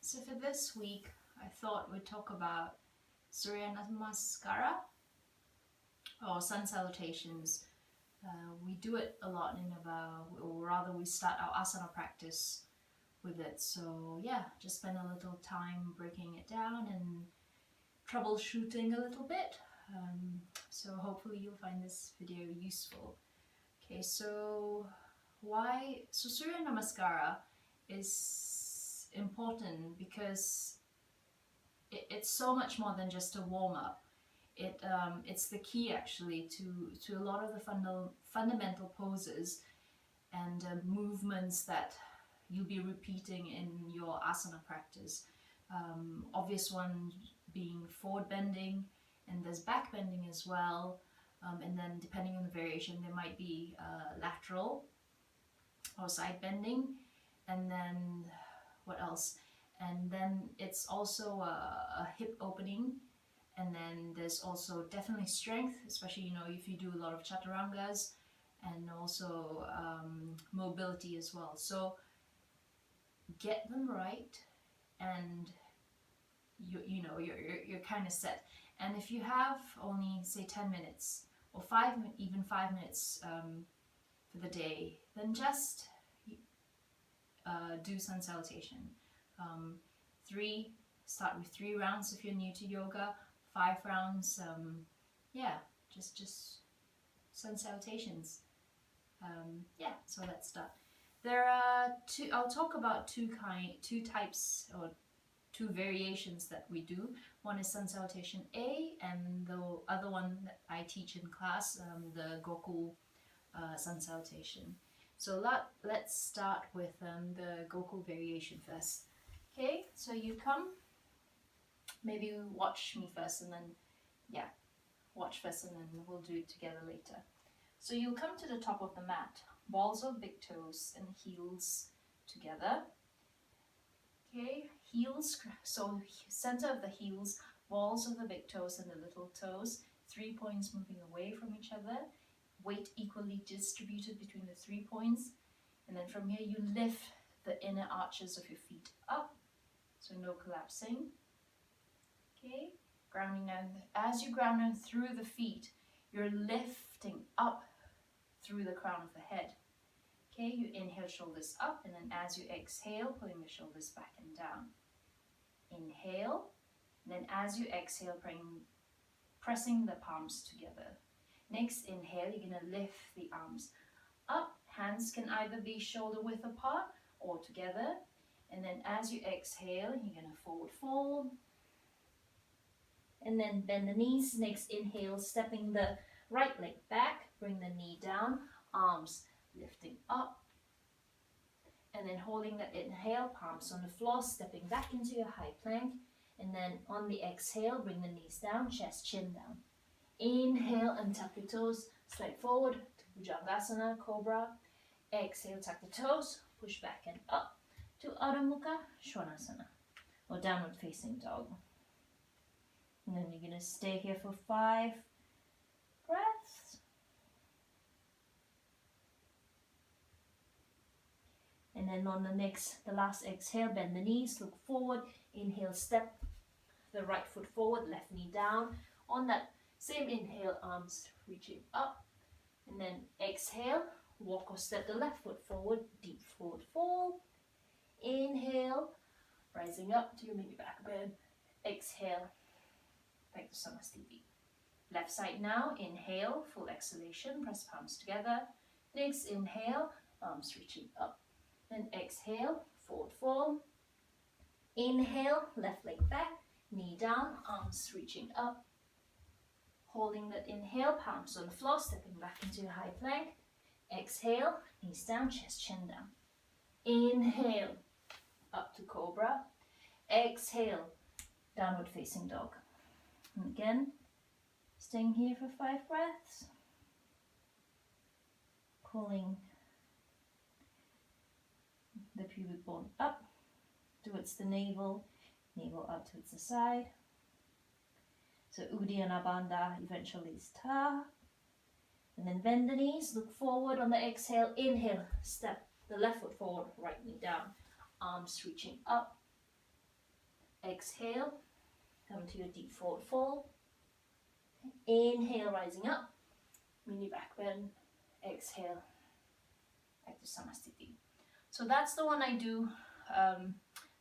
So for this week, I thought we'd talk about Surya namaskara or sun salutations. We do it a lot in about, or rather, we start our asana practice with it. So yeah, just spend a little time breaking it down and troubleshooting a little bit. So hopefully you'll find this video useful. Okay, so Surya namaskara is important because it's so much more than just a warm up. It's the key actually to a lot of the fundamental poses and movements that you'll be repeating in your asana practice. Obvious one being forward bending, and there's back bending as well. And then depending on the variation, there might be lateral or side bending, and then what else? And then it's also a hip opening, and then there's also definitely strength, especially if you do a lot of chaturangas, and also mobility as well. So get them right, and you're kind of set. And if you have only say 10 minutes or 5 minutes for the day, then just do sun salutation. Start with 3 rounds if you're new to yoga, 5 rounds. Just sun salutations. So let's start. There are I'll talk about two types or 2 variations that we do. One is sun salutation A, and the other one that I teach in class, the Gokul sun salutation. So let's start with the Gokul variation first. Okay, so you come, maybe watch me first and then, watch first and then we'll do it together later. So you'll come to the top of the mat, balls of big toes and heels together. Okay, heels, so center of the heels, balls of the big toes and the little toes, 3 points moving away from each other, weight equally distributed between the 3 points, and then from here you lift the inner arches of your feet up, so no collapsing. Okay, grounding down. As you ground down through the feet, you're lifting up through the crown of the head. Okay, you inhale, shoulders up, and then as you exhale, pulling the shoulders back and down. Inhale, and then as you exhale, pressing the palms together. Next inhale, you're going to lift the arms up. Hands can either be shoulder width apart or together. And then as you exhale, you're going to forward fold. And then bend the knees. Next inhale, stepping the right leg back, bring the knee down, arms lifting up. And then holding that inhale, palms on the floor, stepping back into your high plank. And then on the exhale, bring the knees down, chest, chin down. Inhale and tuck your toes, slide forward to Bhujangasana, Cobra. Exhale, tuck the toes, push back and up to Adho Mukha Svanasana, or downward facing dog. And then you're going to stay here for 5 breaths. And then on the last exhale, bend the knees, look forward. Inhale, step the right foot forward, left knee down. On that same inhale, arms reaching up. And then exhale, walk or step the left foot forward, deep forward fold. Inhale, rising up to your mini back bend. Exhale, back to Samasthiti. Left side now, inhale, full exhalation, press palms together. Next inhale, arms reaching up. Then exhale, forward fold. Inhale, left leg back, knee down, arms reaching up. Holding that inhale, palms on the floor, stepping back into your high plank. Exhale, knees down, chest, chin down. Inhale, up to Cobra. Exhale, downward facing dog. And again, staying here for 5 breaths. Pulling the pubic bone up towards the navel, navel up towards the side. So Uddiyana Bandha eventually is Ta. And then bend the knees, look forward on the exhale. Inhale, step the left foot forward, right knee down. Arms reaching up. exhale, come to your deep forward fold. Inhale, rising up, mini back bend, exhale, back to Samasthiti. So that's the one I do,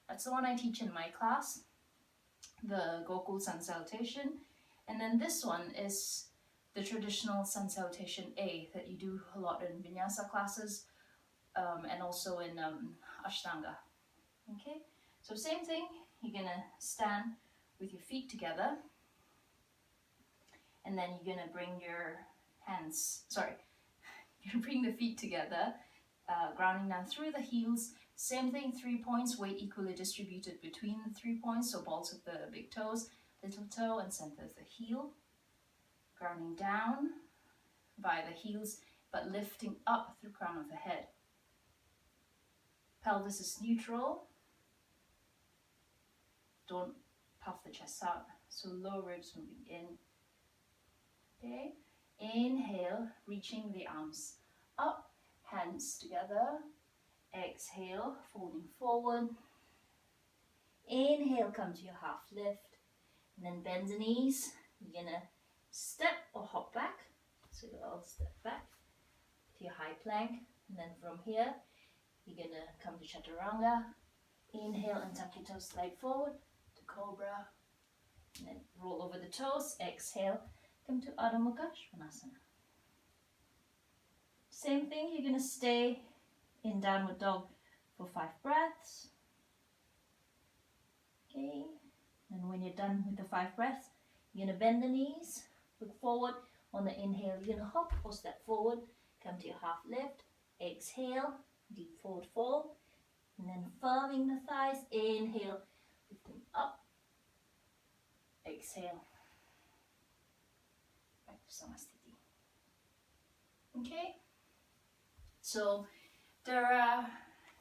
that's the one I teach in my class, the Gokul Sun Salutation. And then this one is the traditional Sun Salutation A that you do a lot in Vinyasa classes and also in Ashtanga. Okay, so same thing, you're gonna stand with your feet together, and then you're gonna bring your hands, you're gonna bring the feet together, grounding down through the heels. Same thing, 3 points, weight equally distributed between the 3 points, so balls of the big toes, little toe and center of the heel, grounding down by the heels, but lifting up through crown of the head. Pelvis is neutral. Don't puff the chest out, so lower ribs moving in. Okay, inhale, reaching the arms up, hands together. Exhale, folding forward. Inhale, come to your half lift, and then bend the knees. You're gonna step or hop back, so I'll step back to your high plank, and then from here you're gonna come to Chaturanga. Inhale and tuck your toes, slide forward to Cobra, and then roll over the toes. Exhale, come to Adho Mukha Svanasana. Same thing, you're gonna stay in downward dog for 5 breaths. Okay, and when you're done with the 5 breaths, you're gonna bend the knees, look forward. On the inhale, you're gonna hop or step forward, come to your half lift. Exhale, deep forward fold, and then firming the thighs. Inhale, lifting up. Exhale, back to Samasthiti. Okay, so there are a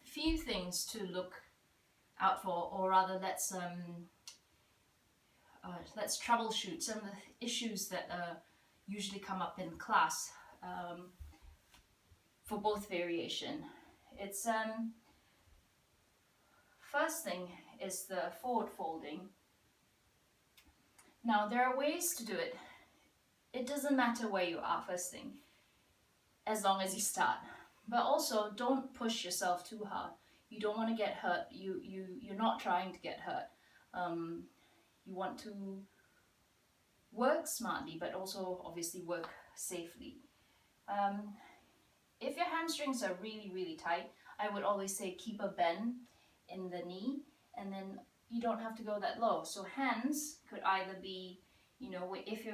few things to look out for, or rather let's troubleshoot some of the issues that usually come up in class for both variation. It's first thing is the forward folding. Now there are ways to do it. It doesn't matter where you are first thing, as long as you start. But also don't push yourself too hard. You don't want to get hurt. You're not trying to get hurt. You want to work smartly, but also obviously work safely. If your hamstrings are really, really tight, I would always say keep a bend in the knee, and then you don't have to go that low. So hands could either be, you know, if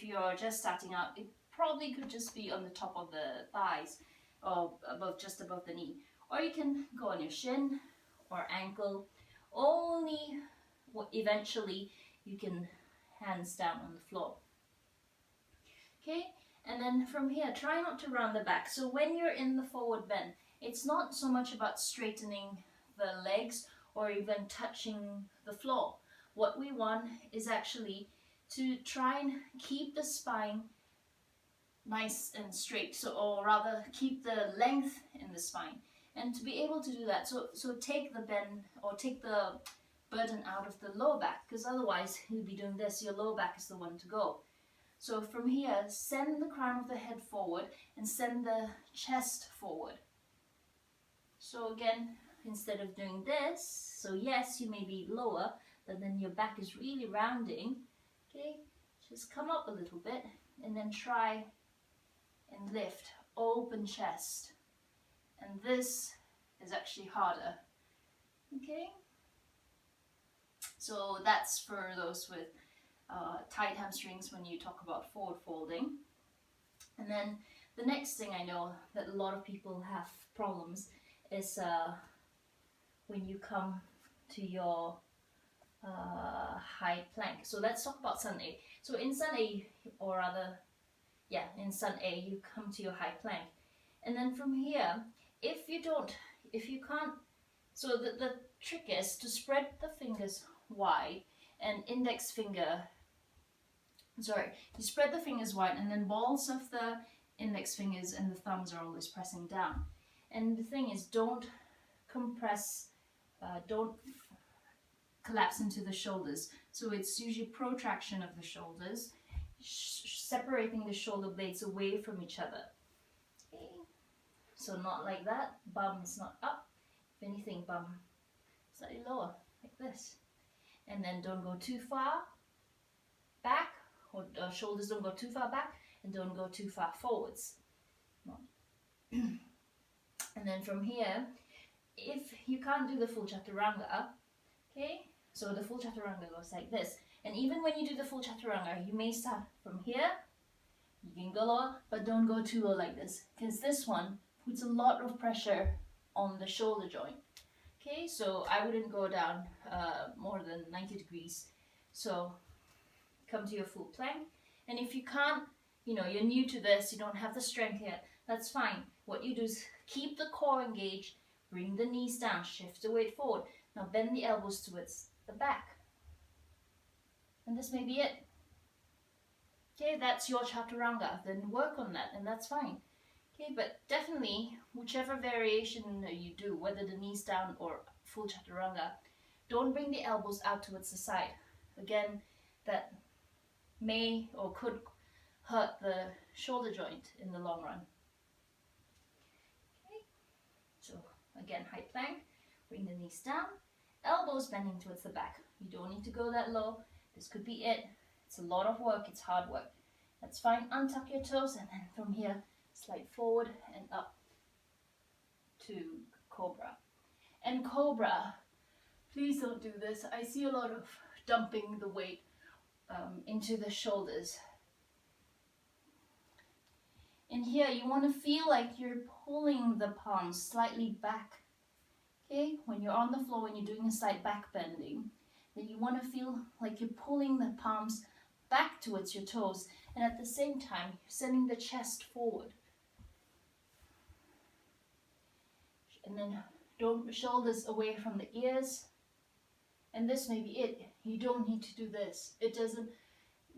you're just starting out, it probably could just be on the top of the thighs or just above the knee. Or you can go on your shin or ankle. Only eventually you can hands down on the floor. Okay, and then from here, try not to round the back. So when you're in the forward bend, it's not so much about straightening the legs or even touching the floor. What we want is actually to try and keep the spine nice and straight, so, or rather keep the length in the spine. And to be able to do that, so take the bend or take the burden out of the lower back, because otherwise you'll be doing this, your lower back is the one to go. So from here, send the crown of the head forward and send the chest forward. So again, instead of doing this, so yes, you may be lower, but then your back is really rounding. Okay, just come up a little bit and then try and lift, open chest. And this is actually harder. Okay, so that's for those with tight hamstrings when you talk about forward folding. And then the next thing I know that a lot of people have problems is when you come to your high plank. So let's talk about Sun A. So in Sun A, or rather, yeah, in Sun A, you come to your high plank. And then from here, if you can't, so the trick is to spread the fingers wide and index finger, you spread the fingers wide and then balls of the index fingers and the thumbs are always pressing down. And the thing is, don't compress, don't collapse into the shoulders. So it's usually protraction of the shoulders, separating the shoulder blades away from each other. Okay. So not like that, bum is not up. If anything, bum slightly lower, like this. And then don't go too far back, or shoulders don't go too far back, and don't go too far forwards. And then from here, if you can't do the full chaturanga, okay, so the full chaturanga goes like this. And even when you do the full chaturanga, you may start from here, you can go lower, but don't go too low like this, because this one puts a lot of pressure on the shoulder joint. Okay, so I wouldn't go down more than 90 degrees. So come to your full plank. And if you can't, you're new to this, you don't have the strength yet, that's fine. What you do is keep the core engaged, bring the knees down, shift the weight forward. Now bend the elbows towards the back. And this may be it. Okay, that's your chaturanga. Then work on that, and that's fine. Okay, but definitely, whichever variation you do, whether the knees down or full chaturanga, don't bring the elbows out towards the side. Again, that may or could hurt the shoulder joint in the long run. Okay, so again, high plank, bring the knees down, elbows bending towards the back. You don't need to go that low. This could be it. It's a lot of work, it's hard work. That's fine. Untuck your toes, and then from here, slide forward and up to cobra. And cobra, please don't do this. I see a lot of dumping the weight into the shoulders. In here, you want to feel like you're pulling the palms slightly back. Okay, when you're on the floor, when you're doing a side back bending, then you want to feel like you're pulling the palms back towards your toes, and at the same time, you're sending the chest forward. And then don't shoulders away from the ears. And this may be it. You don't need to do this. It doesn't.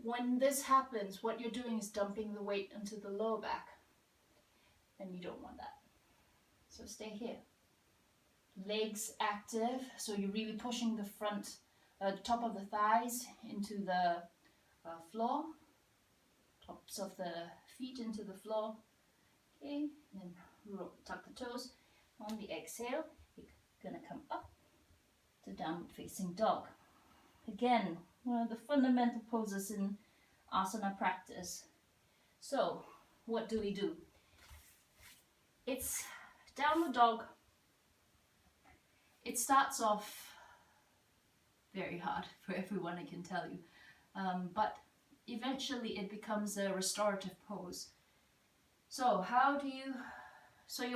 When this happens, what you're doing is dumping the weight into the lower back, and you don't want that. So stay here. Legs active, so you're really pushing the front, top of the thighs into the floor, tops of the feet into the floor. Okay, and then tuck the toes. On the exhale, you're gonna come up to downward facing dog. Again, one of the fundamental poses in asana practice. So, what do we do? It's downward dog. It starts off very hard for everyone, I can tell you. But eventually it becomes a restorative pose. So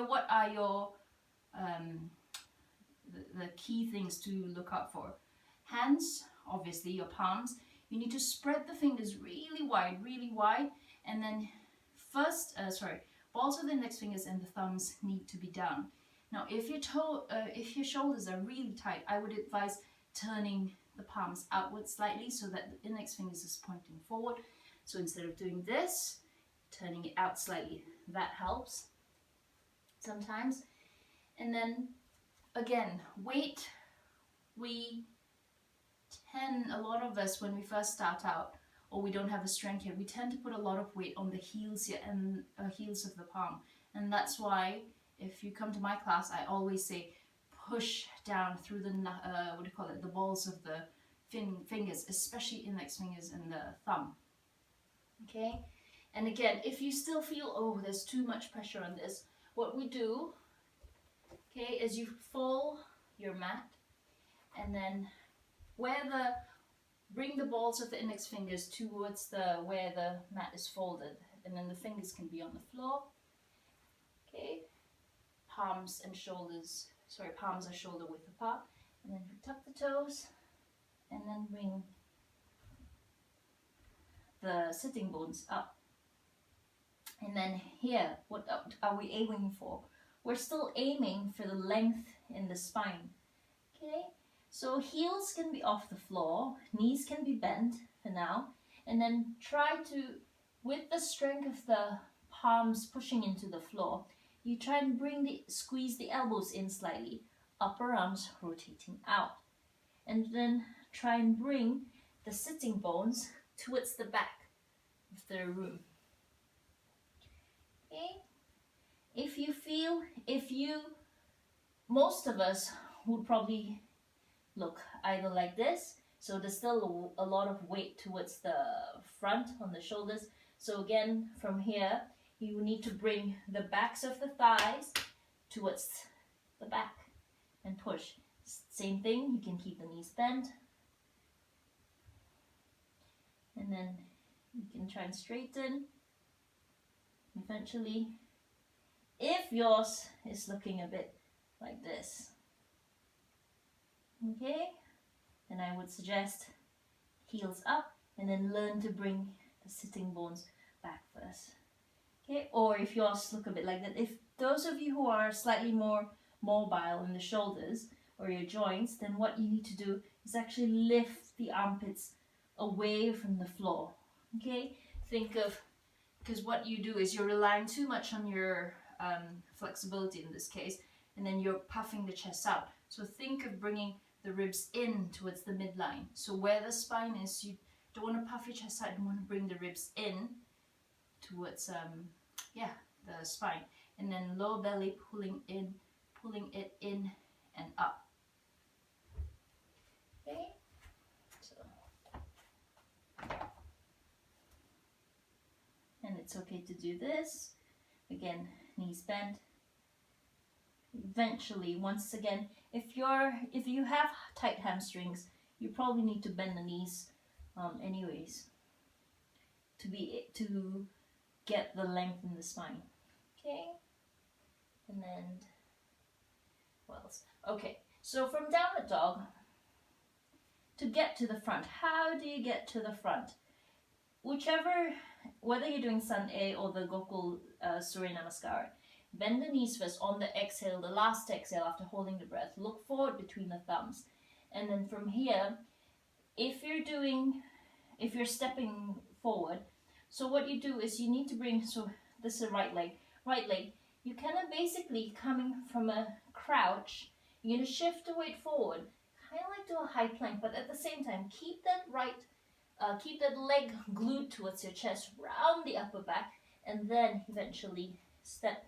what are your the key things to look out for? Hands, obviously your palms. You need to spread the fingers really wide, and then balls of the index fingers and the thumbs need to be down. Now, if your shoulders are really tight, I would advise turning the palms outward slightly so that the index fingers is pointing forward. So instead of doing this, turning it out slightly. That helps sometimes. And then again, weight. A lot of us, when we first start out, or we don't have a strength here, we tend to put a lot of weight on the heels here and heels of the palm. And that's why, if you come to my class, I always say push down through the the balls of the fingers, especially index fingers and the thumb. Okay, and again, if you still feel, oh, there's too much pressure on this, what we do, okay, is you fold your mat, and then bring the balls of the index fingers towards where the mat is folded, and then the fingers can be on the floor. Okay, palms are shoulder width apart, and then tuck the toes, and then bring the sitting bones up. And then here, what are we aiming for? We're still aiming for the length in the spine. Okay, so heels can be off the floor, knees can be bent for now, and then try to, with the strength of the palms pushing into the floor, you try and squeeze the elbows in slightly, upper arms rotating out. and then try and bring the sitting bones towards the back of the room. Okay? Most of us would probably look either like this, so there's still a lot of weight towards the front on the shoulders. So again, from here, you need to bring the backs of the thighs towards the back and push. Same thing, you can keep the knees bent. And then you can try and straighten. Eventually, if yours is looking a bit like this, okay, then I would suggest heels up and then learn to bring the sitting bones back first. Okay, or if yours look a bit like that, if those of you who are slightly more mobile in the shoulders or your joints, then what you need to do is actually lift the armpits away from the floor. Okay, think of, because what you do is you're relying too much on your flexibility in this case, and then you're puffing the chest out. So think of bringing the ribs in towards the midline. So where the spine is, you don't want to puff your chest out, you want to bring the ribs in towards the spine, and then lower belly pulling it in and up. Okay, so, and it's okay to do this again, knees bent. Eventually, once again, if you have tight hamstrings, you probably need to bend the knees anyways to get the length in the spine. Okay, and then what else? Okay, so from downward dog to get to the front, how do you get to the front? Whether you're doing Sun A or the Gokul Surya namaskar, bend the knees first on the exhale, the last exhale after holding the breath. Look forward between the thumbs. And then from here, if you're stepping forward, so what you do is you need to bring, so this is right leg, you kind of basically coming from a crouch, you're going to shift the weight forward, kind of like do a high plank, but at the same time, keep that leg glued towards your chest, round the upper back, and then eventually step.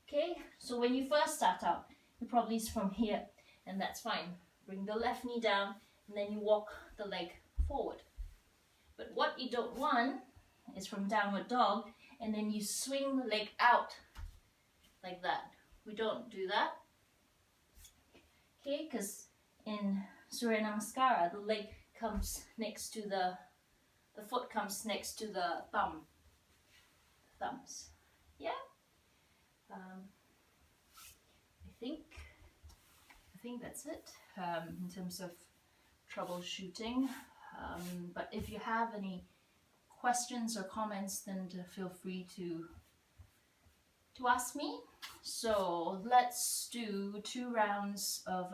Okay, so when you first start out, it probably is from here, and that's fine. Bring the left knee down, and then you walk the leg forward. But what you don't want is from downward dog, and then you swing the leg out like that. We don't do that. Okay, because in Surya Namaskara, the leg comes next to the foot comes next to the thumbs. Yeah. I think that's it in terms of troubleshooting. But if you have any questions or comments, then feel free to ask me. So let's do 2 rounds of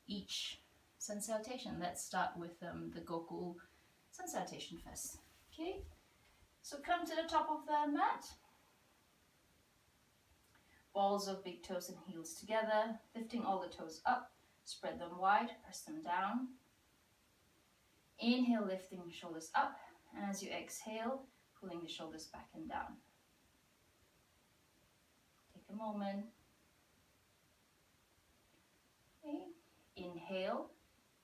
each sun salutation. Let's start with the Gokul sun salutation first. Okay, so come to the top of the mat. Balls of big toes and heels together, lifting all the toes up, spread them wide, press them down. Inhale, lifting the shoulders up, and as you exhale, pulling the shoulders back and down. Take a moment. Okay. Inhale,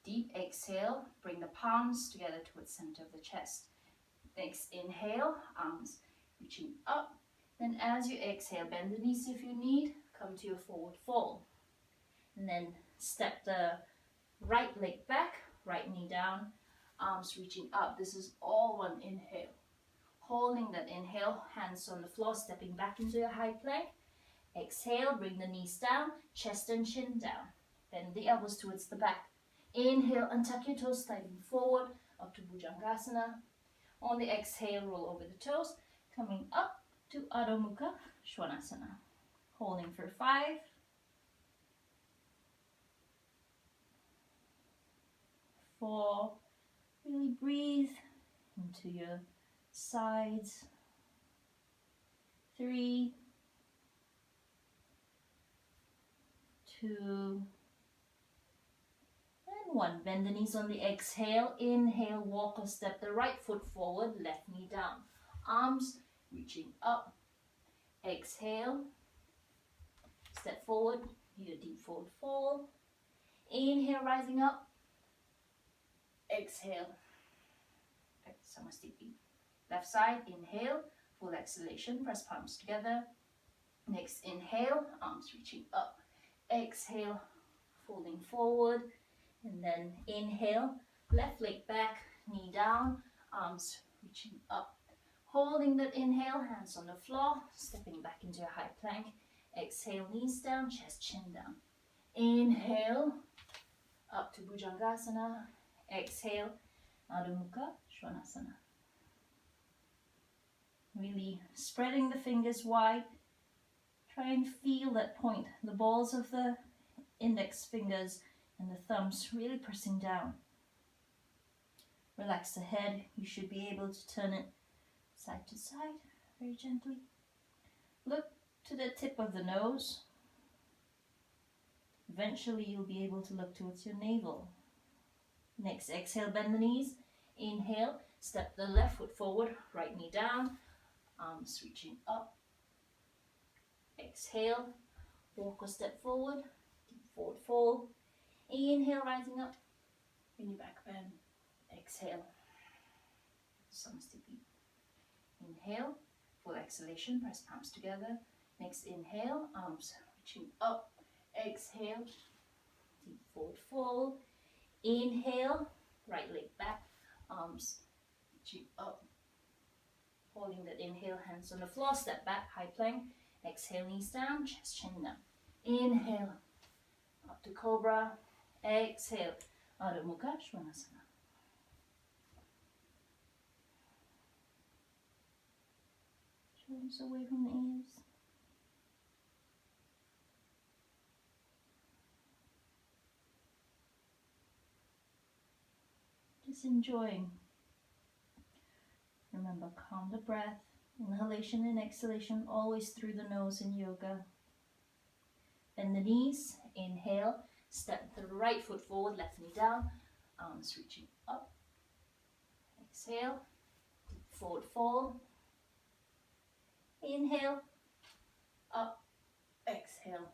deep exhale, bring the palms together towards the center of the chest. Next inhale, arms reaching up. Then as you exhale, bend the knees if you need, come to your forward fold. And then step the right leg back, right knee down, arms reaching up. This is all one inhale. Holding that inhale, hands on the floor, stepping back into your high plank. Exhale, bring the knees down, chest and chin down. Bend the elbows towards the back. Inhale, untuck your toes, sliding forward, up to Bhujangasana. On the exhale, roll over the toes, coming up to Adho Mukha Svanasana. Holding for 5, 4, really breathe into your sides, 3, 2, and 1. Bend the knees on the exhale. Inhale, walk or step the right foot forward, left knee down. Arms reaching up. Exhale. Step forward, do a deep forward fold. Inhale, rising up. Exhale. Back to samasthiti. Left side, inhale, full exhalation, press palms together. Next inhale, arms reaching up. Exhale, folding forward. And then inhale, left leg back, knee down, arms reaching up. Holding that inhale, hands on the floor, stepping back into a high plank. Exhale, knees down, chest, chin down. Inhale, up to Bhujangasana. Exhale, Adho Mukha Svanasana. Really spreading the fingers wide. Try and feel that point, the balls of the index fingers and the thumbs really pressing down. Relax the head. You should be able to turn it side to side very gently. Look to the tip of the nose. Eventually you'll be able to look towards your navel. Next, exhale, bend the knees. Inhale, step the left foot forward, right knee down, arms reaching up. Exhale, walk or step forward, deep forward fold. Inhale, rising up, bring your back bend. Exhale, samasthiti. Inhale, full exhalation, press palms together. Next inhale, arms reaching up. Exhale, deep forward fold. Inhale, right leg back, arms reaching up. Holding that inhale, hands on the floor, step back, high plank. Exhale, knees down, chest, chin down. Inhale, up to cobra. Exhale, Adho Mukha Svanasana. Shoulders away from the ears. Just enjoying. Remember, calm the breath. Inhalation and exhalation always through the nose in yoga. Bend the knees. Inhale. Step the right foot forward, left knee down. Arms reaching up. Exhale. Deep forward fold. Inhale. Up. Exhale.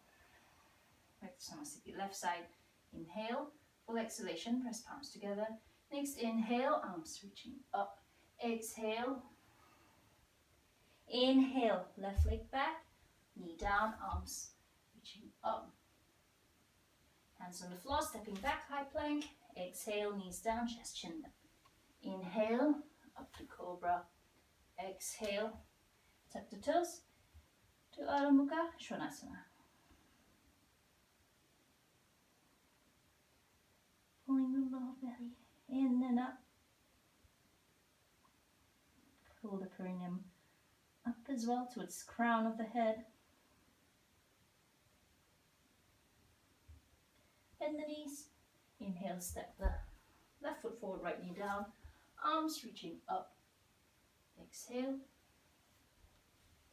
Back to samasthiti. Left side. Inhale. Full exhalation. Press palms together. Next inhale. Arms reaching up. Exhale. Inhale, left leg back, knee down, arms reaching up. Hands on the floor, stepping back, high plank. Exhale, knees down, chest, chin down. Inhale, up to cobra. Exhale, tuck the toes to Adho Mukha Svanasana. Pulling the lower belly in and up. Pull the perineum up as well to its crown of the head. Bend the knees. Inhale, step the left foot forward, right knee down. Arms reaching up. Exhale.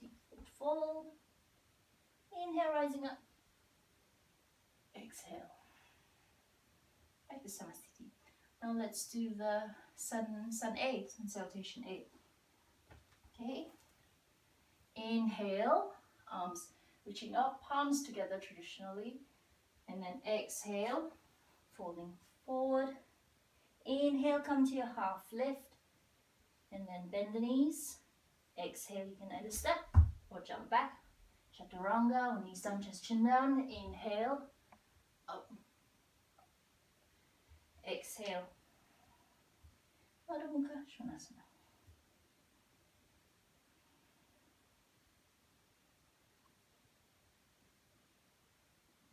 Deep forward fold. Inhale, rising up. Exhale. Back to samasthiti. Now let's do the sun A, sun salutation A. Okay. Inhale, arms reaching up, palms together traditionally. And then exhale, folding forward. Inhale, come to your half lift. And then bend the knees. Exhale, you can either step or jump back. Chaturanga, or knees down, chest, chin down. Inhale, up. Exhale. Adho Mukha Svanasana.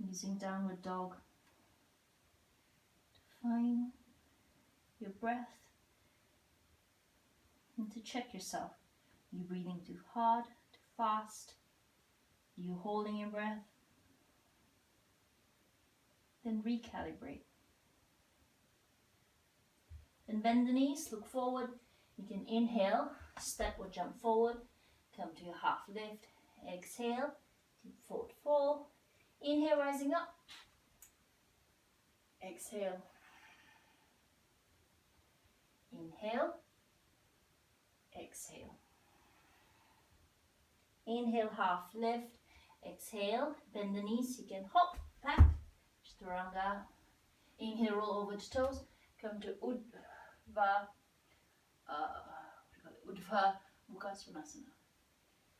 Using downward dog to find your breath and to check yourself. Are you breathing too hard, too fast? Are you holding your breath? Then recalibrate. Then bend the knees, look forward. You can inhale, step or jump forward, come to your half lift. Exhale, deep forward fold. Inhale, rising up. Exhale. Inhale, exhale. Inhale, half lift. Exhale, bend the knees. You can hop back, chaturanga. Inhale, roll over the toes. Come to Urdhva, Urdhva Mukha Svanasana.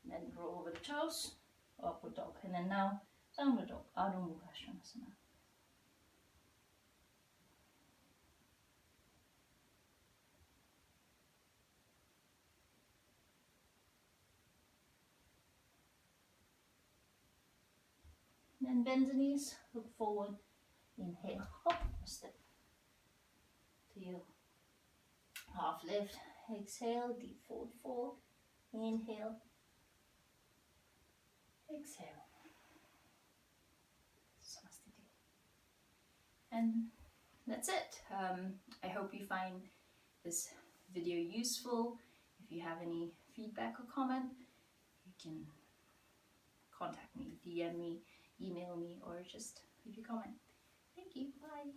And then roll over the toes, upward dog. And then now, downward dog, Adho Mukha Svanasana. Then bend the knees, look forward, inhale, hop, step to your half lift, exhale, deep forward fold, inhale, exhale, Samastiti. And that's it. I hope you find this video useful. If you have any feedback or comment, you can contact me, DM me, email me, or just leave a comment. Thank you. Bye.